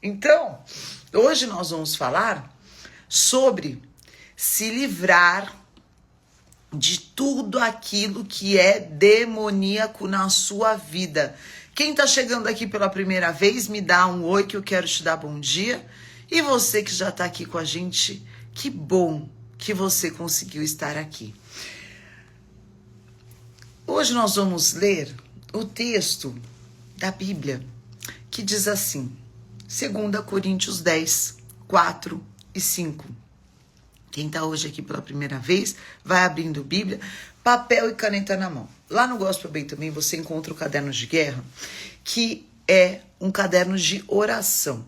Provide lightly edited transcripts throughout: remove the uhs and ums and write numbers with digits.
Então, hoje nós vamos falar sobre se livrar de tudo aquilo que é demoníaco na sua vida. Quem tá chegando aqui pela primeira vez, me dá um oi que eu quero te dar bom dia. E você que já tá aqui com a gente, que bom que você conseguiu estar aqui. Hoje nós vamos ler o texto da Bíblia que diz assim, 2 Coríntios 10, 4 e 5. Quem está hoje aqui pela primeira vez, vai abrindo Bíblia, papel e caneta na mão. Lá no Gospel Bem também você encontra o Caderno de Guerra, que é um caderno de oração.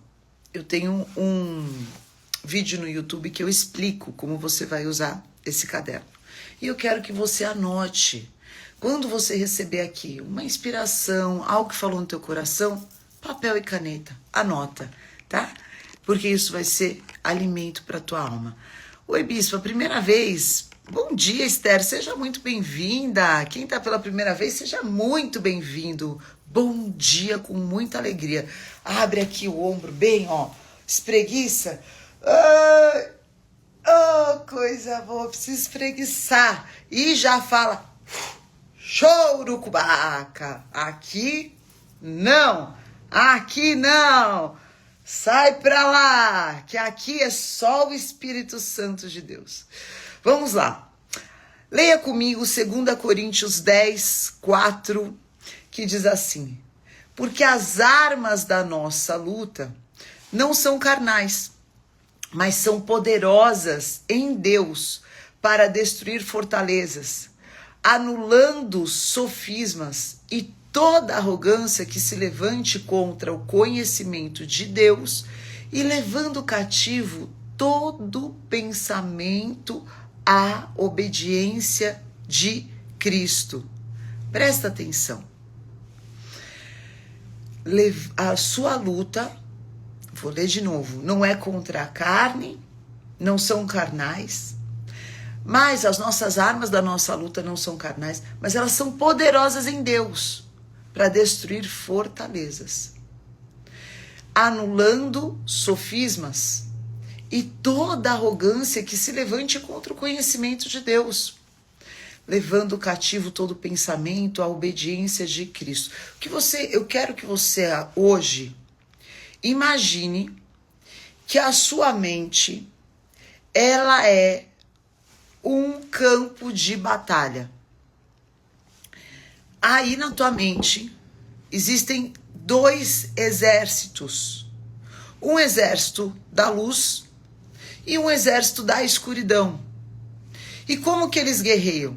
Eu tenho um vídeo no YouTube que eu explico como você vai usar esse caderno. E eu quero que você anote. Quando você receber aqui uma inspiração, algo que falou no teu coração, papel e caneta, anota, tá? Porque isso vai ser alimento para tua alma. Oi, Bispo, a primeira vez. Bom dia, Esther, seja muito bem-vinda. Quem está pela primeira vez, seja muito bem-vindo. Bom dia, com muita alegria. Abre aqui o ombro bem, ó, espreguiça. Oh, coisa boa, preciso espreguiçar. E já fala, chourucubaca. Aqui não, aqui não. Sai pra lá, que aqui é só o Espírito Santo de Deus. Vamos lá. Leia comigo 2 Coríntios 10, 4, que diz assim: porque as armas da nossa luta não são carnais, mas são poderosas em Deus para destruir fortalezas, anulando sofismas e toda arrogância que se levante contra o conhecimento de Deus e levando cativo todo pensamento à obediência de Cristo. Presta atenção. A sua luta, vou ler de novo, não é contra a carne, não são carnais, mas as nossas armas da nossa luta não são carnais, mas elas são poderosas em Deus para destruir fortalezas, anulando sofismas e toda arrogância que se levante contra o conhecimento de Deus, levando cativo todo pensamento à obediência de Cristo. Eu quero que você hoje imagine que a sua mente, ela é um campo de batalha. Aí na tua mente existem dois exércitos. Um exército da luz e um exército da escuridão. E como que eles guerreiam?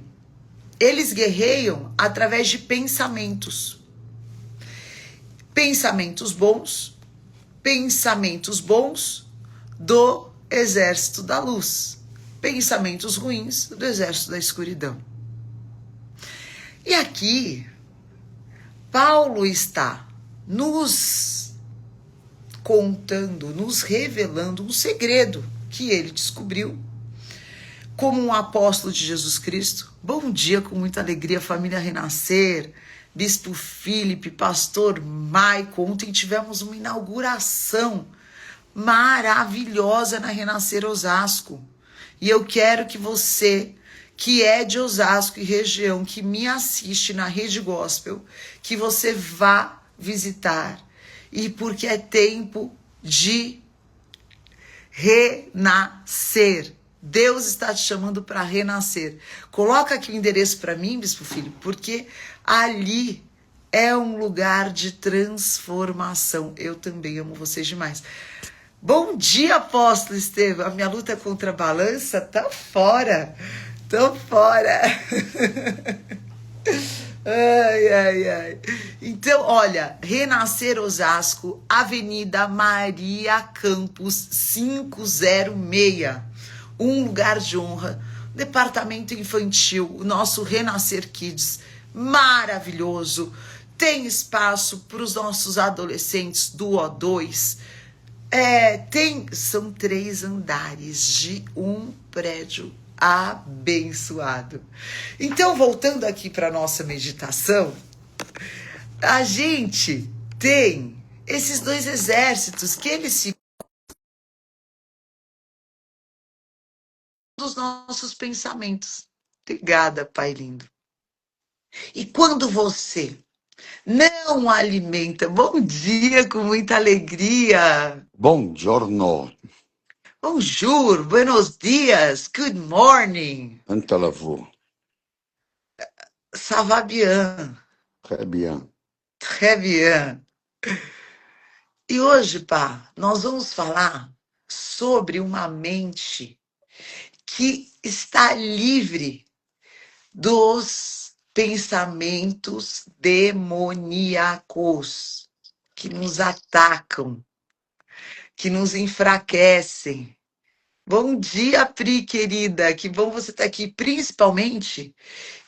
Eles guerreiam através de pensamentos. Pensamentos bons do exército da luz. Pensamentos ruins do exército da escuridão. E aqui, Paulo está nos contando, nos revelando um segredo que ele descobriu como um apóstolo de Jesus Cristo. Bom dia, com muita alegria, família Renascer, Bispo Felipe, Pastor Maico. Ontem tivemos uma inauguração maravilhosa na Renascer Osasco. E eu quero que você, que é de Osasco e região, que me assiste na Rede Gospel, que você vá visitar. E porque é tempo de renascer. Deus está te chamando para renascer. Coloca aqui o endereço para mim, Bispo Filho, porque ali é um lugar de transformação. Eu também amo vocês demais. Bom dia, apóstolo Estevão. A minha luta contra a balança tá fora. Tô fora. Ai. Então, olha, Renascer Osasco, Avenida Maria Campos 506. Um lugar de honra, departamento infantil, o nosso Renascer Kids, maravilhoso. Tem espaço para os nossos adolescentes do O2. São 3 andares de um prédio abençoado. Então, voltando aqui para nossa meditação, a gente tem esses dois exércitos que eles se dos nossos pensamentos. Obrigada, Pai lindo. E quando você não alimenta, bom dia com muita alegria. Buongiorno, Bonjour, buenos dias, good morning. Anta lavou. Ça va bien, Très bien. très bien. E hoje, pá, nós vamos falar sobre uma mente que está livre dos pensamentos demoníacos que nos atacam, que nos enfraquecem. Bom dia, Pri, querida. Que bom você estar aqui, principalmente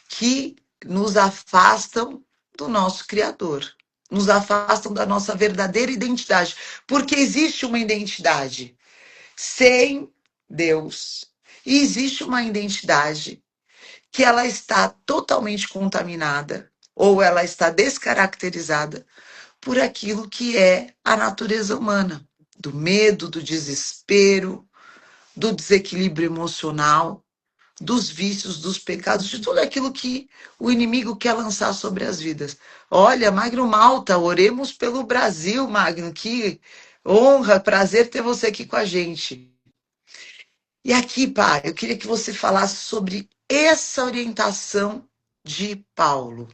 que nos afastam do nosso Criador, nos afastam da nossa verdadeira identidade, porque existe uma identidade sem Deus e existe uma identidade que ela está totalmente contaminada ou ela está descaracterizada por aquilo que é a natureza humana, do medo, do desespero, do desequilíbrio emocional, dos vícios, dos pecados, de tudo aquilo que o inimigo quer lançar sobre as vidas. Olha, Magno Malta, oremos pelo Brasil, Magno, que honra, prazer ter você aqui com a gente. E aqui, pai, eu queria que você falasse sobre essa orientação de Paulo,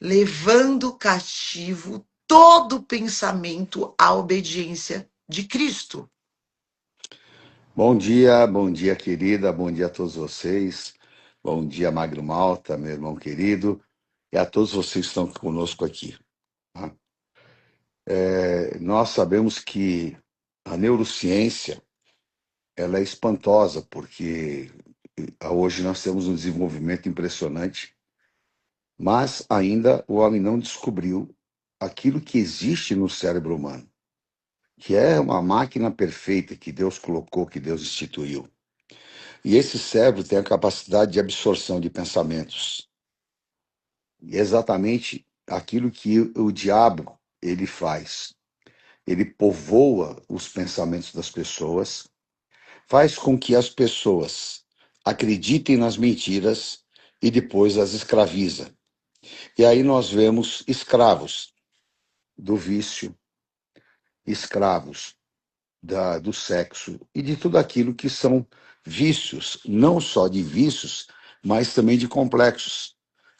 levando cativo todo pensamento à obediência de Cristo. Bom dia, querida, bom dia a todos vocês. Bom dia, Magno Malta, meu irmão querido, e a todos vocês que estão conosco aqui. Tá? Nós sabemos que a neurociência ela é espantosa, porque hoje nós temos um desenvolvimento impressionante, mas ainda o homem não descobriu aquilo que existe no cérebro humano, que é uma máquina perfeita que Deus colocou, que Deus instituiu. E esse cérebro tem a capacidade de absorção de pensamentos. E é exatamente aquilo que o diabo ele faz. Ele povoa os pensamentos das pessoas, faz com que as pessoas acreditem nas mentiras e depois as escraviza. E aí nós vemos escravos do vício, escravos do sexo e de tudo aquilo que são vícios, não só de vícios, mas também de complexos.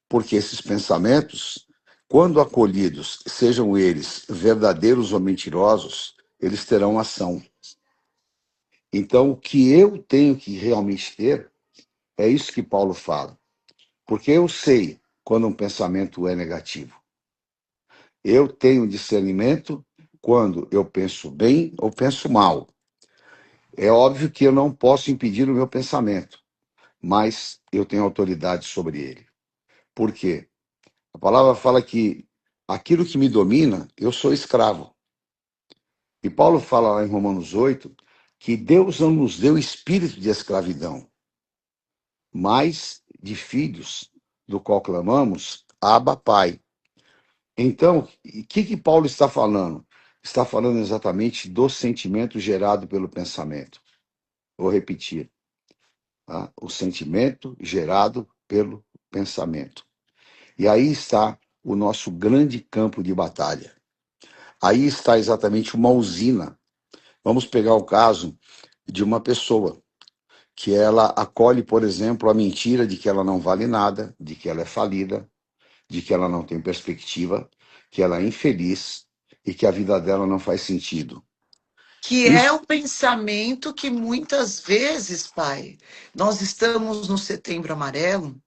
Porque esses pensamentos, quando acolhidos, sejam eles verdadeiros ou mentirosos, eles terão ação. Então, o que eu tenho que realmente ter é isso que Paulo fala. Porque eu sei quando um pensamento é negativo. Eu tenho discernimento quando eu penso bem ou penso mal. É óbvio que eu não posso impedir o meu pensamento, mas eu tenho autoridade sobre ele. Por quê? A palavra fala que aquilo que me domina, eu sou escravo. E Paulo fala lá em Romanos 8 que Deus não nos deu espírito de escravidão, mas de filhos, do qual clamamos, Abba, Pai. Então, o que Paulo está falando? Está falando exatamente do sentimento gerado pelo pensamento. Vou repetir. Tá? O sentimento gerado pelo pensamento. E aí está o nosso grande campo de batalha. Aí está exatamente uma usina. Vamos pegar o caso de uma pessoa que ela acolhe, por exemplo, a mentira de que ela não vale nada, de que ela é falida, de que ela não tem perspectiva, que ela é infeliz e que a vida dela não faz sentido. Que é Isso, o pensamento que muitas vezes, pai, nós estamos no Setembro Amarelo,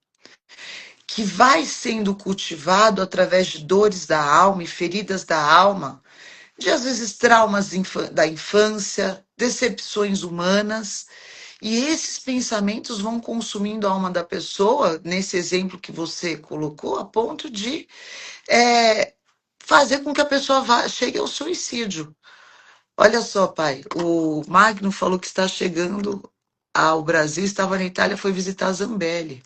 que vai sendo cultivado através de dores da alma e feridas da alma, de às vezes traumas da infância, decepções humanas, e esses pensamentos vão consumindo a alma da pessoa, nesse exemplo que você colocou, a ponto de fazer com que a pessoa chegue ao suicídio. Olha só, pai, o Magno falou que está chegando ao Brasil, estava na Itália, foi visitar Zambelli.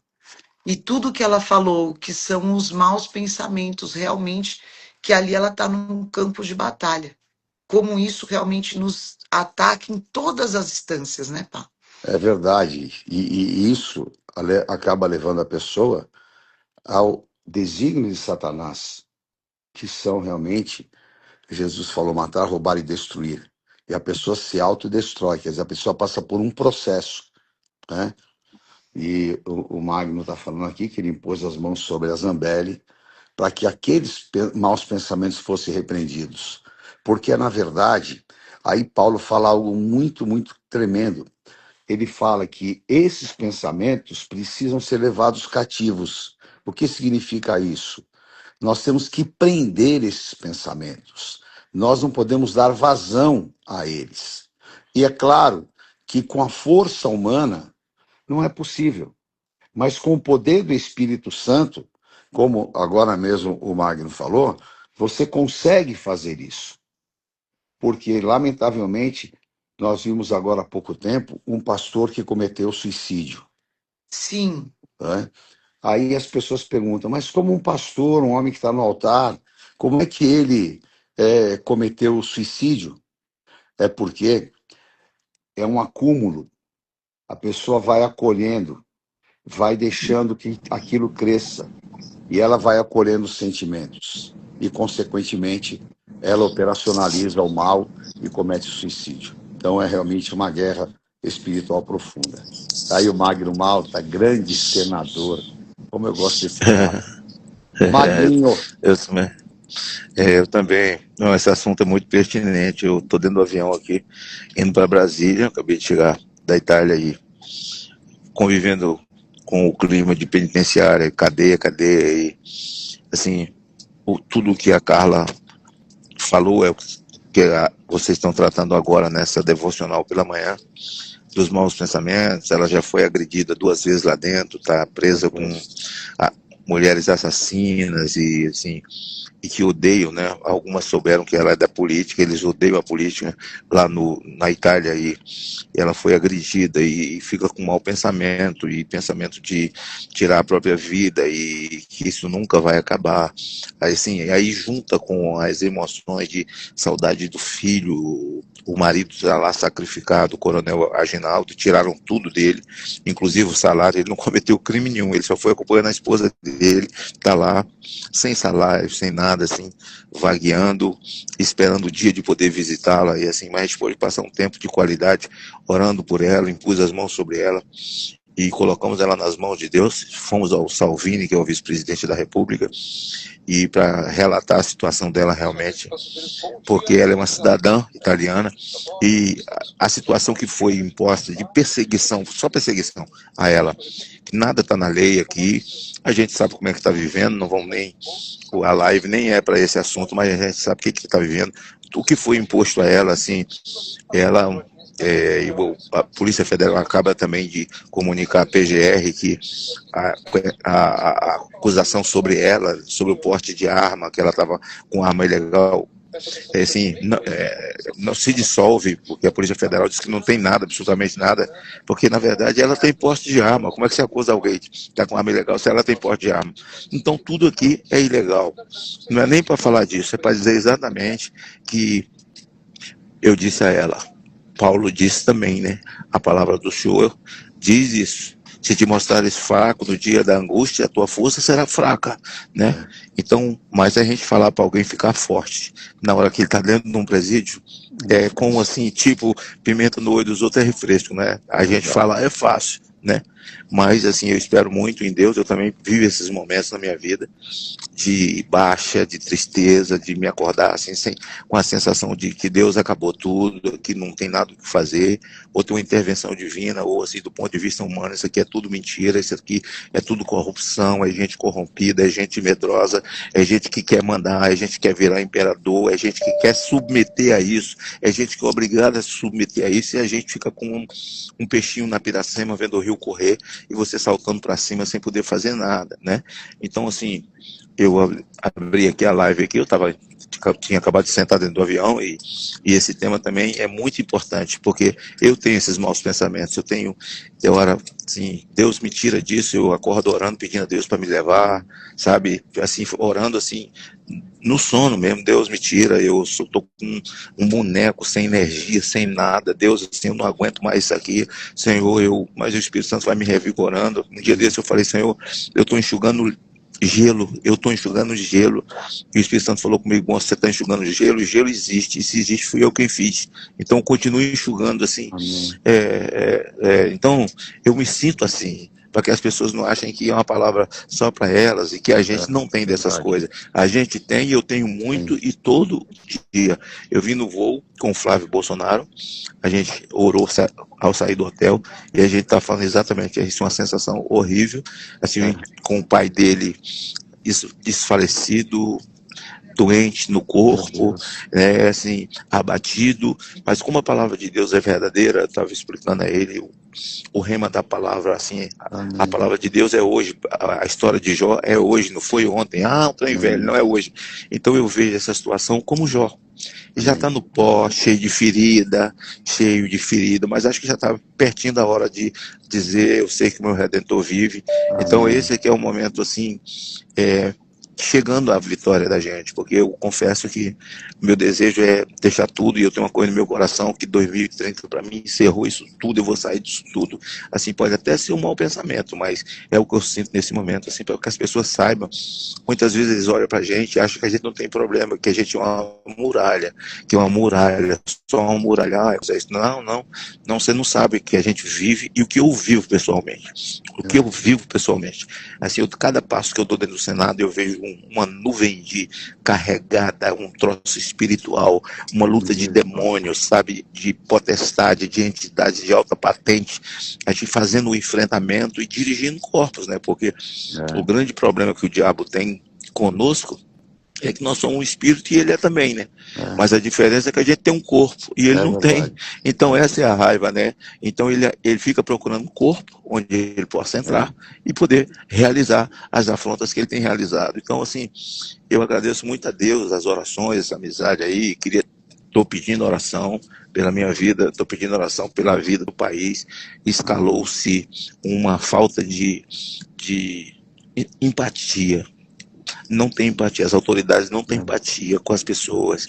E tudo que ela falou, que são os maus pensamentos realmente que ali ela está num campo de batalha. Como isso realmente nos ataca em todas as instâncias, né, Pá? É verdade. E isso acaba levando a pessoa ao desígnio de Satanás, que são realmente, Jesus falou, matar, roubar e destruir. E a pessoa se autodestrói, quer dizer, a pessoa passa por um processo, né? E o Magno está falando aqui que ele impôs as mãos sobre a Zambelli para que aqueles maus pensamentos fossem repreendidos. Porque, na verdade, aí Paulo fala algo muito, muito tremendo. Ele fala que esses pensamentos precisam ser levados cativos. O que significa isso? Nós temos que prender esses pensamentos. Nós não podemos dar vazão a eles. E é claro que com a força humana não é possível. Mas com o poder do Espírito Santo, como agora mesmo o Magno falou, você consegue fazer isso. Porque, lamentavelmente, nós vimos agora há pouco tempo um pastor que cometeu suicídio. Sim. Né? Aí as pessoas perguntam, mas como um pastor, um homem que está no altar, como é que ele cometeu o suicídio? É porque é um acúmulo. A pessoa vai acolhendo, vai deixando que aquilo cresça. E ela vai acolhendo os sentimentos. E, consequentemente, ela operacionaliza o mal e comete suicídio. Então, é realmente uma guerra espiritual profunda. Tá aí o Magno Malta, grande senador. Como eu gosto desse cara. Magninho. Eu também. Não, esse assunto é muito pertinente. Eu estou dentro do avião aqui, indo para Brasília. Acabei de chegar da Itália e convivendo com o clima de penitenciária, cadeia, e assim, tudo que a Carla falou é o que vocês estão tratando agora nessa devocional pela manhã, dos maus pensamentos. Ela já foi agredida 2 vezes lá dentro, está presa com mulheres assassinas e assim, e que odeiam, né? Algumas souberam que ela é da política, eles odeiam a política lá na Itália, e ela foi agredida e fica com mau pensamento, e pensamento de tirar a própria vida, e que isso nunca vai acabar. Aí, assim, aí junta com as emoções de saudade do filho, o marido está lá sacrificado, o coronel Aginaldo, tiraram tudo dele, inclusive o salário. Ele não cometeu crime nenhum, ele só foi acompanhando a esposa dele, está lá, sem salário, sem nada, assim, vagueando, esperando o dia de poder visitá-la, e assim, mas a gente pode passar um tempo de qualidade orando por ela, impus as mãos sobre ela, e colocamos ela nas mãos de Deus. Fomos ao Salvini, que é o vice-presidente da República, e para relatar a situação dela realmente, porque ela é uma cidadã italiana, e a situação que foi imposta de perseguição, só perseguição a ela, que nada está na lei aqui, a gente sabe como é que está vivendo, não vamos nem, a live nem é para esse assunto, mas a gente sabe o que está vivendo, o que foi imposto a ela, assim, ela... a Polícia Federal acaba também de comunicar à PGR que a acusação sobre ela, sobre o porte de arma, que ela estava com arma ilegal, assim, não se dissolve, porque a Polícia Federal diz que não tem nada, absolutamente nada, porque na verdade ela tem porte de arma. Como é que se acusa alguém que está com arma ilegal se ela tem porte de arma? Então tudo aqui é ilegal. Não é nem para falar disso, é para dizer exatamente que eu disse a ela, Paulo disse também, né? A palavra do Senhor diz isso. Se te mostrares fraco no dia da angústia, a tua força será fraca, né? Então, mas a gente falar para alguém ficar forte na hora que ele está dentro de um presídio, é como assim, tipo, pimenta no olho dos outros é refresco, né? A gente fala, é fácil, né? Mas assim, eu espero muito em Deus. Eu também vivo esses momentos na minha vida de baixa, de tristeza, de me acordar assim, com a sensação de que Deus acabou tudo, que não tem nada o que fazer, ou tem uma intervenção divina, ou assim, do ponto de vista humano, isso aqui é tudo mentira, isso aqui é tudo corrupção, é gente corrompida, é gente medrosa, é gente que quer mandar, é gente que quer virar imperador, é gente que quer submeter a isso, é gente que é obrigada a se submeter a isso, e a gente fica com um peixinho na piracema vendo o rio correr, e você saltando para cima sem poder fazer nada, né? Então, assim, eu abri aqui a live aqui, tinha acabado de sentar dentro do avião e esse tema também é muito importante, porque eu tenho esses maus pensamentos, eu oro assim, Deus me tira disso, eu acordo orando, pedindo a Deus para me levar, sabe, assim, orando assim, no sono mesmo, Deus me tira, tô com um boneco sem energia, sem nada, Deus, assim, eu não aguento mais isso aqui, Senhor, mas o Espírito Santo vai me revigorando. Um dia desse eu falei, Senhor, eu estou enxugando gelo, e o Espírito Santo falou comigo, bom, você está enxugando gelo, o gelo existe, e se existe fui eu quem fiz, então continue enxugando assim, então eu me sinto assim, para que as pessoas não achem que é uma palavra só para elas e que a gente não tem dessas coisas. A gente tem, e eu tenho muito, e todo dia. Eu vim no voo com o Flávio Bolsonaro, a gente orou ao sair do hotel, e a gente está falando exatamente isso, uma sensação horrível, assim, com o pai dele desfalecido, doente no corpo, né, assim, abatido, mas como a palavra de Deus é verdadeira, eu estava explicando a ele o rema da palavra, assim, a palavra de Deus é hoje, a história de Jó é hoje, não foi ontem, um trem velho, não é hoje. Então eu vejo essa situação como Jó, e já está no pó, cheio de ferida, mas acho que já está pertinho da hora de dizer, eu sei que meu Redentor vive. Então esse aqui é o momento, assim, chegando à vitória da gente, porque eu confesso que meu desejo é deixar tudo, e eu tenho uma coisa no meu coração que 2030 para mim encerrou isso tudo, eu vou sair disso tudo. Assim, pode até ser um mau pensamento, mas é o que eu sinto nesse momento, assim, para que as pessoas saibam. Muitas vezes eles olham pra gente e acham que a gente não tem problema, que a gente é uma muralha, só uma muralha, não, você não sabe que a gente vive e o que eu vivo pessoalmente. Assim, cada passo que eu dou dentro do Senado, eu vejo uma nuvem carregada, um troço espiritual, uma luta de demônios, sabe, de potestade, de entidades de alta patente, a gente fazendo o enfrentamento e dirigindo corpos, né, porque o grande problema que o diabo tem conosco é que nós somos um espírito e ele é também, né? Mas a diferença é que a gente tem um corpo e ele não tem. Então essa é a raiva, né? Então ele fica procurando um corpo onde ele possa entrar e poder realizar as afrontas que ele tem realizado. Então, assim, eu agradeço muito a Deus, as orações, essa amizade aí, estou pedindo oração pela minha vida, estou pedindo oração pela vida do país. Escalou-se uma falta de empatia. Não tem empatia, as autoridades não têm empatia com as pessoas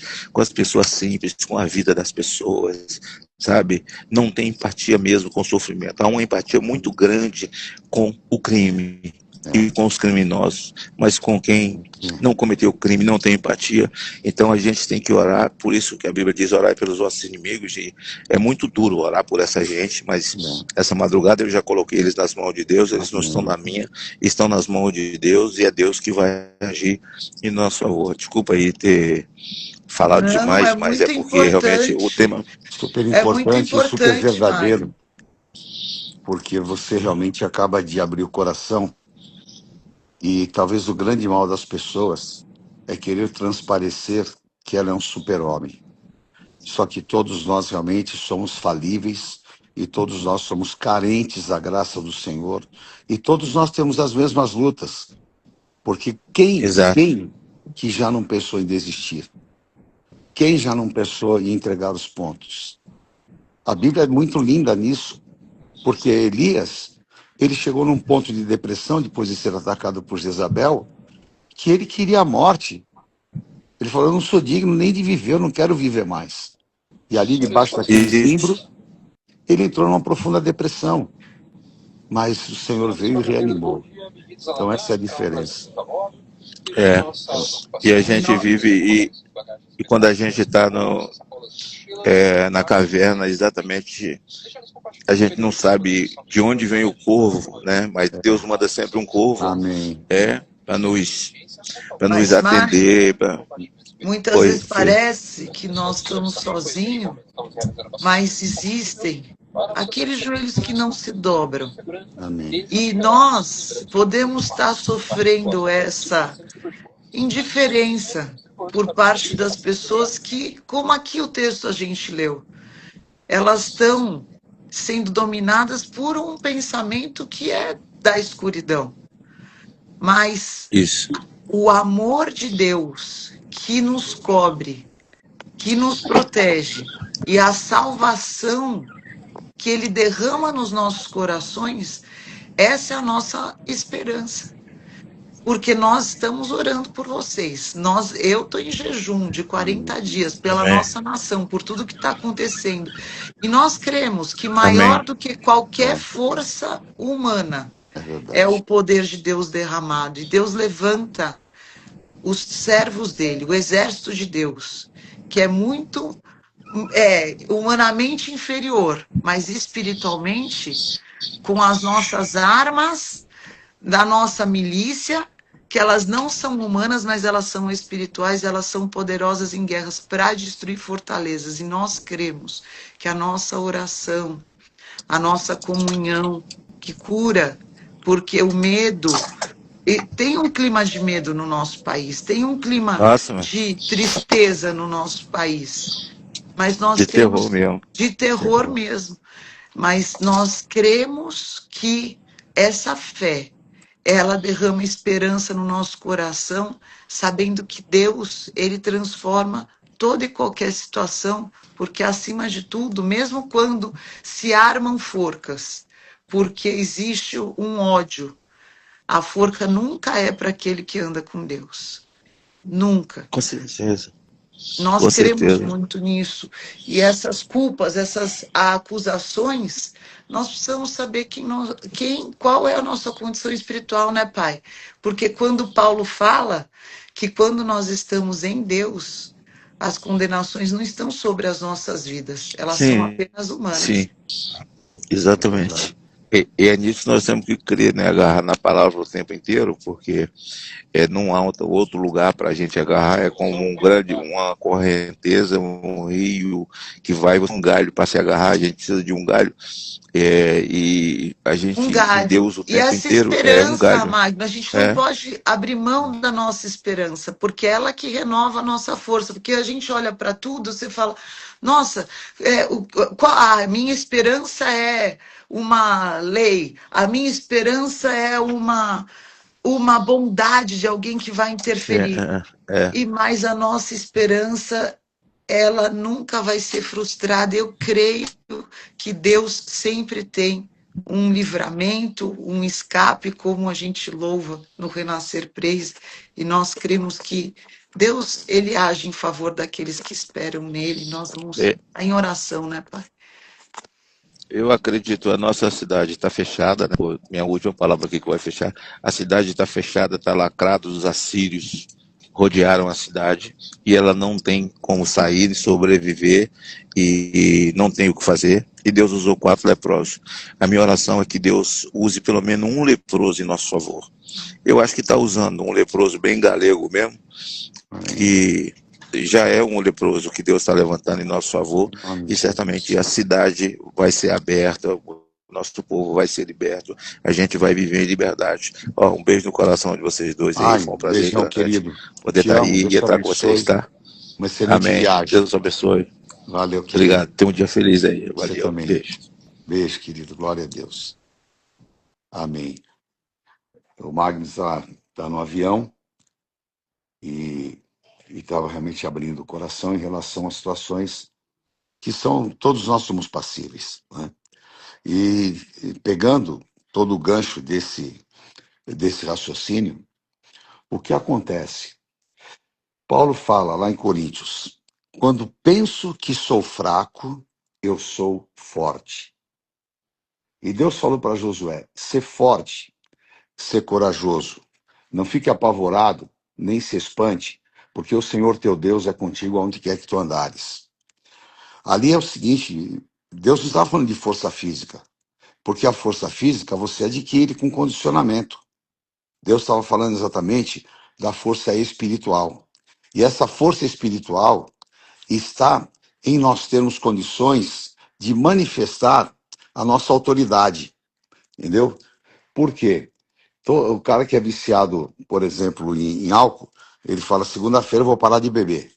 simples, com a vida das pessoas, sabe? Não tem empatia mesmo com o sofrimento. Há uma empatia muito grande com o crime e com os criminosos, mas com quem não cometeu o crime não tem empatia. Então a gente tem que orar, por isso que a Bíblia diz orar pelos nossos inimigos, e é muito duro orar por essa gente, mas essa madrugada eu já coloquei eles nas mãos de Deus, eles não estão na minha, estão nas mãos de Deus, e é Deus que vai agir em nosso favor. Desculpa aí ter falado demais, mas é porque realmente o tema super importante e super verdadeiro, Mário. porque você realmente acaba de abrir o coração. E talvez o grande mal das pessoas é querer transparecer que ela é um super-homem. Só que todos nós realmente somos falíveis e todos nós somos carentes da graça do Senhor e todos nós temos as mesmas lutas. Porque quem que já não pensou em desistir? Quem já não pensou em entregar os pontos? A Bíblia é muito linda nisso, porque Elias, ele chegou num ponto de depressão depois de ser atacado por Jezabel, que ele queria a morte. Ele falou, eu não sou digno nem de viver, eu não quero viver mais. E ali, debaixo daquele zimbro, ele entrou numa profunda depressão. Mas o Senhor veio e reanimou. Então essa é a diferença. E a gente vive, e quando a gente está na caverna, exatamente, a gente não sabe de onde vem o corvo, né? Mas Deus manda sempre um corvo, para nos atender. Muitas vezes parece que nós estamos sozinhos, mas existem aqueles joelhos que não se dobram. Amém. E nós podemos estar sofrendo essa indiferença por parte das pessoas que, como aqui o texto a gente leu, elas estão sendo dominadas por um pensamento que é da escuridão. Mas o amor de Deus que nos cobre, que nos protege, e a salvação que ele derrama nos nossos corações, essa é a nossa esperança. Porque nós estamos orando por vocês. Eu estou em jejum de 40 dias pela Amém. nossa nação, por tudo que está acontecendo. E nós cremos que Amém. maior do que qualquer força humana É é o verdade. poder de Deus derramado. E Deus levanta os servos dele, o exército de Deus, que é muito humanamente inferior, mas espiritualmente, com as nossas armas da nossa milícia, que elas não são humanas, mas elas são espirituais, elas são poderosas em guerras para destruir fortalezas. E nós cremos que a nossa oração, a nossa comunhão, que cura, porque o medo. E tem um clima de medo no nosso país, tem um clima Nossa, mano. de tristeza no nosso país, mas nós De terror cremos mesmo. de terror mesmo. Mas nós cremos que essa fé, ela derrama esperança no nosso coração, sabendo que Deus, ele transforma toda e qualquer situação, porque acima de tudo, mesmo quando se armam forcas, porque existe um ódio, a forca nunca é para aquele que anda com Deus. Nunca. Com certeza. Nós Com cremos certeza. muito nisso. E essas culpas, essas acusações, nós precisamos saber qual é a nossa condição espiritual, né, Pai? Porque quando Paulo fala que quando nós estamos em Deus, as condenações não estão sobre as nossas vidas, elas são Sim, apenas humanas. sim, exatamente. E é nisso que nós temos que crer, né? Agarrar na palavra o tempo inteiro, porque não há outro lugar para a gente agarrar, é como uma correnteza, um rio que vai um galho para se agarrar, a gente precisa de um galho, e a Um gente em galho. Deus o E tempo essa inteiro é um esperança, galho. Magno, a gente não É, pode abrir mão da nossa esperança, porque é ela que renova a nossa força. Porque a gente olha para tudo, você fala, nossa, a minha esperança é uma lei, a minha esperança é uma bondade de alguém que vai interferir. é. E mais a nossa esperança, ela nunca vai ser frustrada. Eu creio que Deus sempre tem um livramento, um escape, como a gente louva no Renascer Praise, e nós cremos que Deus, ele age em favor daqueles que esperam nele. Nós vamos É, em oração, né, Pai? eu acredito, a nossa cidade está fechada, né? Pô, minha última palavra aqui que vai fechar. A cidade está fechada, está lacrada, os assírios rodearam a cidade e ela não tem como sair e sobreviver e não tem o que fazer. E Deus usou 4 leprosos. A minha oração é que Deus use pelo menos um leproso em nosso favor. Eu acho que está usando um leproso bem galego mesmo, que já é um leproso que Deus está levantando em nosso favor, e certamente a cidade vai ser aberta, o nosso povo vai ser liberto, a gente vai viver em liberdade. Um beijo no coração de vocês dois aí, foi um prazer Beijão, grande querido. poder Te estar amo, aí Deus e te entrar com vocês, abençoe. tá? Uma excelente Amém. viagem. Deus abençoe. Valeu, querido. Obrigado. Tenha um dia feliz aí. Você Valeu. também. Beijo. Beijo, querido. Glória a Deus. Amém. O Magnus tá no avião e estava realmente abrindo o coração em relação a situações que todos nós somos passíveis, né? E pegando todo o gancho desse raciocínio, o que acontece? Paulo fala lá em Coríntios: quando penso que sou fraco, eu sou forte. E Deus falou para Josué: ser forte, ser corajoso. Não fique apavorado, nem se espante, porque o Senhor teu Deus é contigo aonde quer que tu andares. Ali é o seguinte: Deus não está falando de força física, porque a força física você adquire com condicionamento. Deus estava falando exatamente da força espiritual. E essa força espiritual está em nós termos condições de manifestar a nossa autoridade. Entendeu? Por quê? O cara que é viciado, por exemplo, em álcool, ele fala: segunda-feira eu vou parar de beber,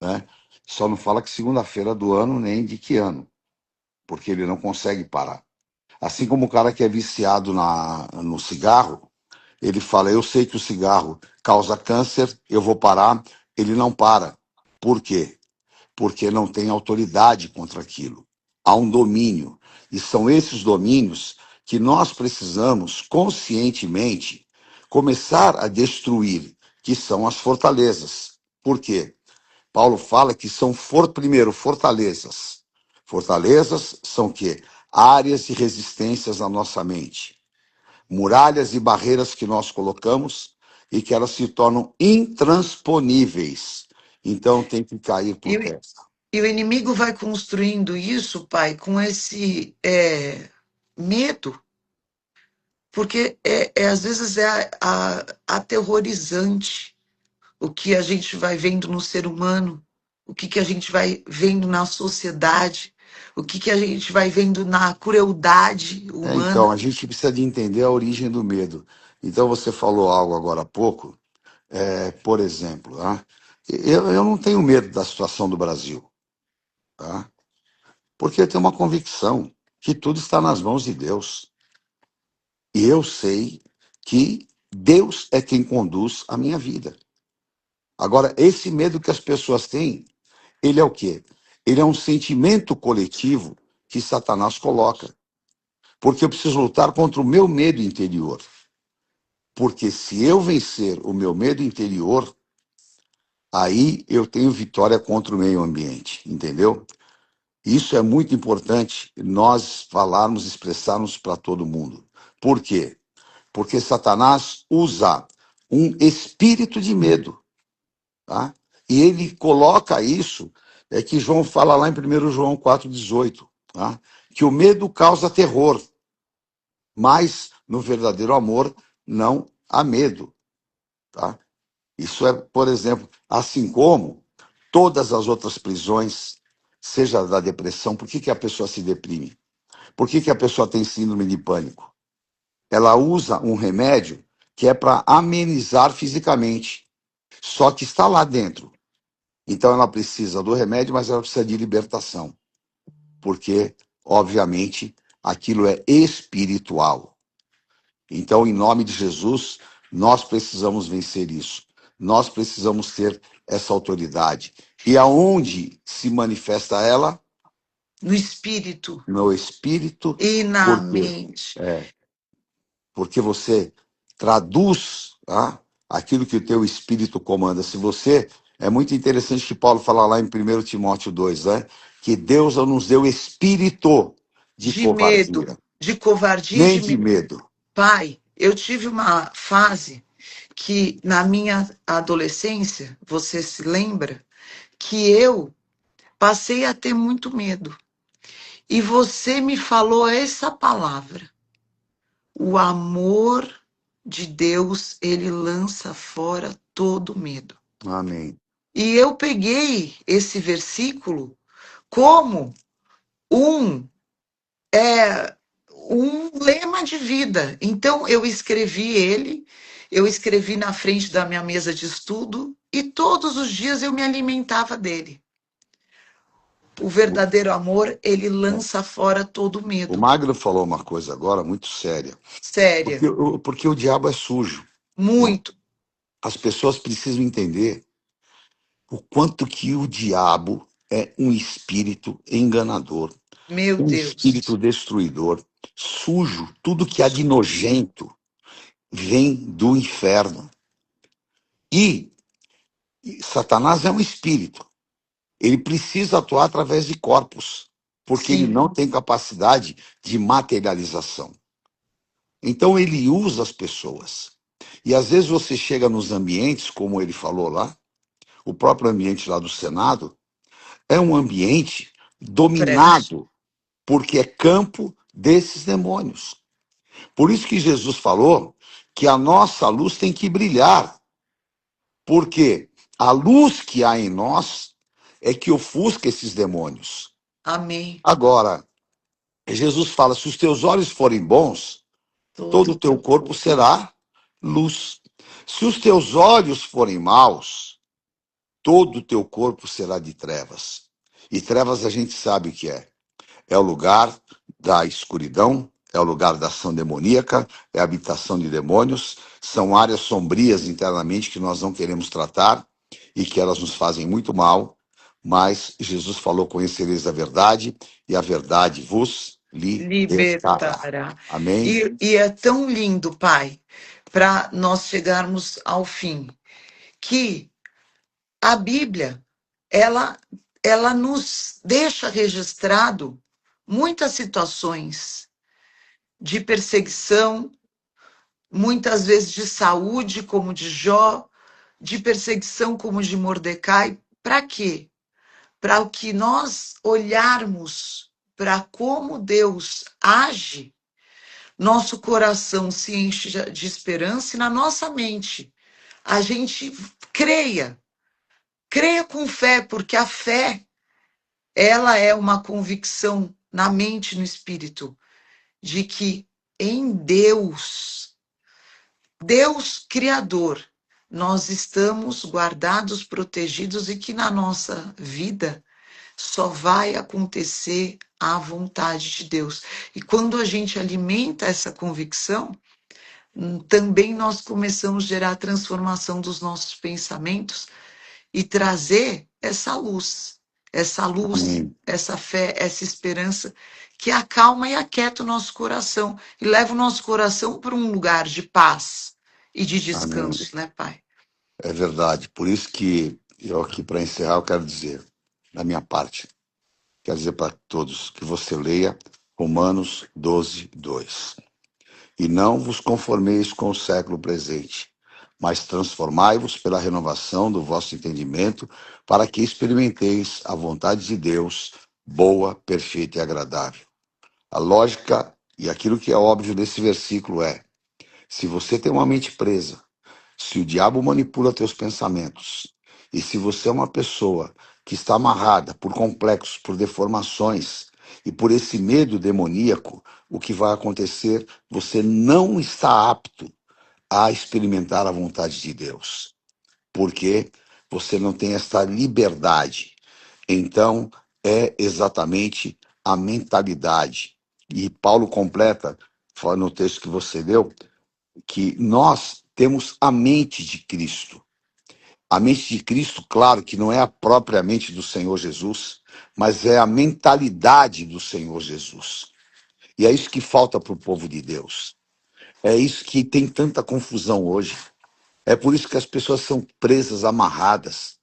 né? Só não fala que segunda-feira do ano nem de que ano, porque ele não consegue parar. Assim como o cara que é viciado no cigarro, ele fala: eu sei que o cigarro causa câncer, eu vou parar. Ele não para. Por quê? Porque não tem autoridade contra aquilo. Há um domínio. E são esses domínios que nós precisamos conscientemente começar a destruir, que são as fortalezas. Por quê? Paulo fala que são, primeiro, fortalezas. Fortalezas são o quê? Áreas de resistências na nossa mente. Muralhas e barreiras que nós colocamos e que elas se tornam intransponíveis. Então tem que cair por E, terra. e o inimigo vai construindo isso, pai, com esse medo, porque às vezes aterrorizante o que a gente vai vendo no ser humano, o que a gente vai vendo na sociedade, o que a gente vai vendo na crueldade Então, humana. a gente precisa de entender a origem do medo. Então, você falou algo agora há pouco, por exemplo, tá? Eu não tenho medo da situação do Brasil, tá? Porque eu tenho uma convicção que tudo está nas mãos de Deus. E eu sei que Deus é quem conduz a minha vida. Agora, esse medo que as pessoas têm, ele é o quê? Ele é um sentimento coletivo que Satanás coloca. Porque eu preciso lutar contra o meu medo interior. Porque se eu vencer o meu medo interior, aí eu tenho vitória contra o meio ambiente, entendeu? Isso é muito importante nós falarmos, expressarmos para todo mundo. Por quê? Porque Satanás usa um espírito de medo, tá? E ele coloca isso, que João fala lá em 1 João 4,18, tá? Que o medo causa terror, mas no verdadeiro amor não há medo, tá? Isso é, por exemplo, assim como todas as outras prisões, seja da depressão, por que a pessoa se deprime? Por que a pessoa tem síndrome de pânico? Ela usa um remédio que é para amenizar fisicamente, só que está lá dentro. Então ela precisa do remédio, mas ela precisa de libertação, porque, obviamente, aquilo é espiritual. Então, em nome de Jesus, nós precisamos vencer isso. Nós precisamos ter essa autoridade. E aonde se manifesta ela? No espírito No espírito. e na Por quê? mente. Porque você traduz, tá, aquilo que o teu espírito comanda. Se você... É muito interessante que Paulo fala lá em 1 Timóteo 2, né? Que Deus não nos deu espírito de De medo, covardia, de covardia e nem de de medo. medo. Pai, eu tive uma fase que, na minha adolescência, você se lembra, que eu passei a ter muito medo. E você me falou essa palavra. O amor de Deus, ele lança fora todo medo. Amém. E eu peguei esse versículo como um um lema de vida. Então eu escrevi ele, eu escrevi na frente da minha mesa de estudo e todos os dias eu me alimentava dele. O verdadeiro amor, ele lança fora todo O medo. Magno falou uma coisa agora muito séria. Séria, Porque o diabo é sujo. Né? muito. As pessoas precisam entender o quanto que o diabo é um espírito enganador, Meu um espírito Deus. destruidor, sujo. Tudo que há de nojento vem do inferno. E Satanás é um espírito. Ele precisa atuar através de corpos, porque ele Sim, não tem capacidade de materialização. Então ele usa as pessoas. E às vezes você chega nos ambientes, como ele falou lá, o próprio ambiente lá do Senado, é um ambiente trevas. dominado, porque é campo desses demônios. Por isso que Jesus falou que a nossa luz tem que brilhar, porque a luz que há em nós é que ofusca esses demônios. Amém. Agora, Jesus fala: se os teus olhos forem bons, todo Todo o teu teu corpo corpo. será luz. Se os teus olhos forem maus, todo o teu corpo será de trevas. E trevas a gente sabe o que é. É o lugar da escuridão, é o lugar da ação demoníaca, é a habitação de demônios, são áreas sombrias internamente que nós não queremos tratar e que elas nos fazem muito mal, mas Jesus falou: conhecereis a verdade e a verdade vos libertará. Libertará. Amém? E é tão lindo, Pai, para nós chegarmos ao fim, que a Bíblia, ela nos deixa registrado muitas situações de perseguição, muitas vezes de saúde, como de Jó, de perseguição, como de Mordecai. Para quê? Para o que nós olharmos para como Deus age, nosso coração se enche de esperança e na nossa mente a gente creia. Creia com fé, porque a fé, ela é uma convicção na mente e no espírito de que em Deus, Deus Criador, nós estamos guardados, protegidos e que na nossa vida só vai acontecer a vontade de Deus. E quando a gente alimenta essa convicção, também nós começamos a gerar a transformação dos nossos pensamentos e trazer essa luz, Amém. essa fé, essa esperança que acalma e aquieta o nosso coração e leva o nosso coração para um lugar de paz e de Amém. descanso, né, Pai? É verdade. Por isso que eu aqui, para encerrar, eu quero dizer, da minha parte, quero dizer para todos que você leia Romanos 12, 2. E não vos conformeis com o século presente, mas transformai-vos pela renovação do vosso entendimento, para que experimenteis a vontade de Deus, boa, perfeita e agradável. A lógica e aquilo que é óbvio desse versículo é: se você tem uma mente presa, se o diabo manipula teus pensamentos, e se você é uma pessoa que está amarrada por complexos, por deformações e por esse medo demoníaco, o que vai acontecer? Você não está apto a experimentar a vontade de Deus, porque você não tem esta liberdade. Então, é exatamente a mentalidade. E Paulo completa, fala no texto que você leu, que nós temos a mente de Cristo. A mente de Cristo, claro, que não é a própria mente do Senhor Jesus, mas é a mentalidade do Senhor Jesus. E é isso que falta para o povo de Deus. É isso que tem tanta confusão hoje. É por isso que as pessoas são presas, amarradas.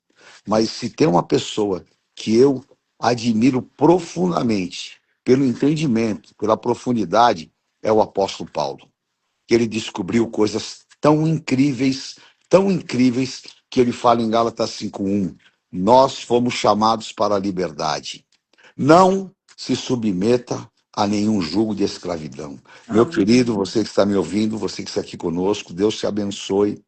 Mas se tem uma pessoa que eu admiro profundamente, pelo entendimento, pela profundidade, é o apóstolo Paulo. Que ele descobriu coisas tão incríveis, que ele fala em Gálatas 5:1. Nós fomos chamados para a liberdade. Não se submeta a nenhum jugo de escravidão. Meu querido, Amém. você que está me ouvindo, você que está aqui conosco, Deus te abençoe,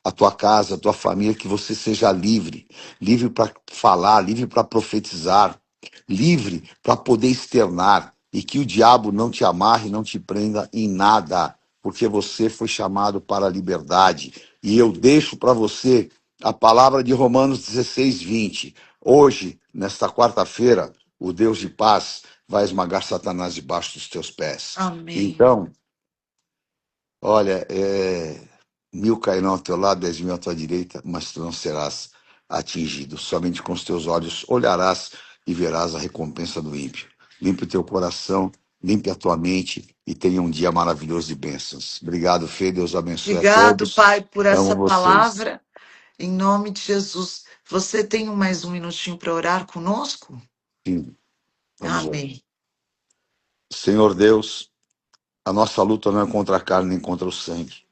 a tua casa, a tua família, que você seja livre, livre para falar, livre para profetizar, livre para poder externar, e que o diabo não te amarre, não te prenda em nada, porque você foi chamado para a liberdade. E eu deixo para você a palavra de Romanos 16:20. Hoje, nesta quarta-feira, o Deus de paz vai esmagar Satanás debaixo dos teus pés. Amém. Então, olha, 1.000 cairão ao teu lado, 10.000 à tua direita, mas tu não serás atingido. Somente com os teus olhos olharás e verás a recompensa do ímpio. Limpe o teu coração, limpe a tua mente e tenha um dia maravilhoso de bênçãos. Obrigado, Fê. Deus abençoe a Obrigado, todos. Pai, por Amo essa vocês. palavra. Em nome de Jesus. Você tem mais um minutinho para orar conosco? Sim, vamos orar. Amém. Senhor Deus, a nossa luta não é contra a carne nem contra o sangue.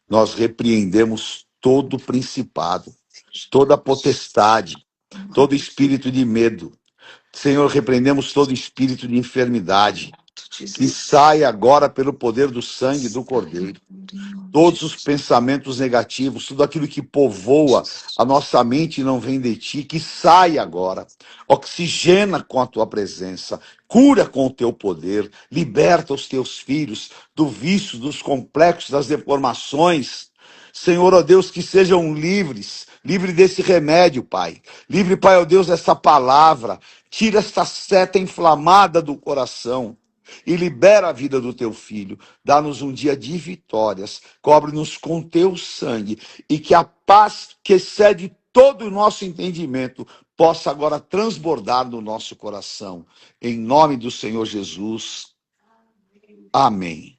Nós repreendemos todo principado, toda potestade, todo espírito de medo. Senhor, repreendemos todo espírito de enfermidade, que saia agora pelo poder do sangue do Cordeiro. Todos os pensamentos negativos, tudo aquilo que povoa a nossa mente e não vem de ti, que saia agora. Oxigena com a tua presença, cura com o teu poder, liberta os teus filhos do vício, dos complexos, das deformações. Senhor, ó Deus, que sejam livres, livre desse remédio, Pai. Livre, Pai, ó Deus, dessa palavra. Tira esta seta inflamada do coração. e libera a vida do teu filho. Dá-nos um dia de vitórias, cobre-nos com teu sangue e que a paz que excede todo o nosso entendimento possa agora transbordar no nosso coração. Em nome do Senhor Jesus. Amém.